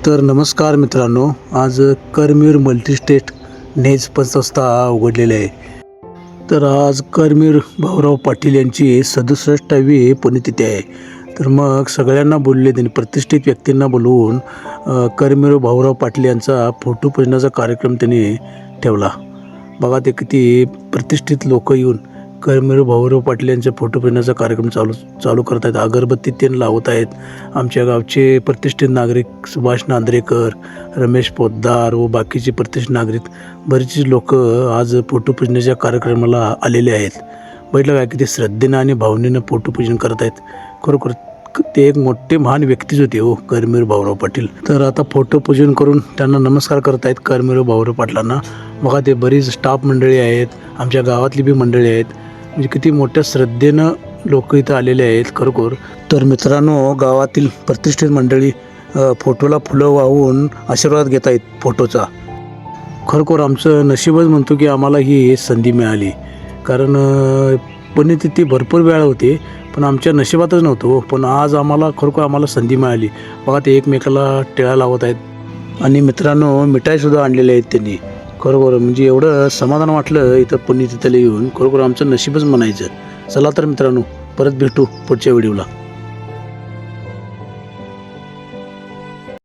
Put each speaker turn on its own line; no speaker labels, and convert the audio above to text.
तर नमस्कार मित्रांनो, आज करवीर मल्टीस्टेट नेज संस्था उघडलेली आहे. तर आज करवीर भाऊराव पाटील यांची 67वी पुण्यतिथी आहे. तर मग सगळ्यांना बोलले, त्यांनी प्रतिष्ठित व्यक्तींना बोलवून करवीर भाऊराव पाटील यांचा फोटो पूजनाचा कार्यक्रम त्यांनी ठेवला. बघा ते किती प्रतिष्ठित लोक येऊन करवीर भाऊराव पाटील यांच्या फोटो पूजनाचा कार्यक्रम चालू करत आहेत. अगरबत्ती ते लावत आहेत. आमच्या गावचे प्रतिष्ठित नागरिक सुभाष नांद्रेकर, रमेश पोद्दार व बाकीचे प्रतिष्ठित नागरिक बरेचसे लोक आज फोटो पूजनाच्या कार्यक्रमाला आलेले आहेत. बघितलं काय किती श्रद्धेनं आणि भावनेनं फोटो पूजन करत आहेत. खरोखर ते एक मोठे महान व्यक्तीच होते हो करवीर भाऊराव पाटील. तर आता फोटो पूजन करून त्यांना नमस्कार करत आहेत करवीर भाऊराव पाटलांना. बघा ते बरीच स्टाफ मंडळी आहेत, आमच्या गावातली बी मंडळी आहेत. म्हणजे किती मोठ्या श्रद्धेनं लोक इथं आलेले आहेत खरोखर. तर मित्रांनो, गावातील प्रतिष्ठित मंडळी फोटोला फुलं वाहून आशीर्वाद घेत आहेत फोटोचा. खरोखर आमचं नशीबच म्हणतो की आम्हाला ही संधी मिळाली. कारण पुण्यतिथी भरपूर वेळा होते पण आमच्या नशिबातच नव्हतो. पण आज आम्हाला संधी मिळाली. बघा ते एकमेकाला टिळा लावत आहेत आणि मित्रांनो मिठाईसुद्धा आणलेले आहेत त्यांनी. खरोखर म्हणजे एवढं समाधान वाटलं इथं पुण्यतिथीला येऊन. खरोखर आमचं नशीबच म्हणायचं. चला तर मित्रांनो, परत भेटू पुढच्या व्हिडिओला.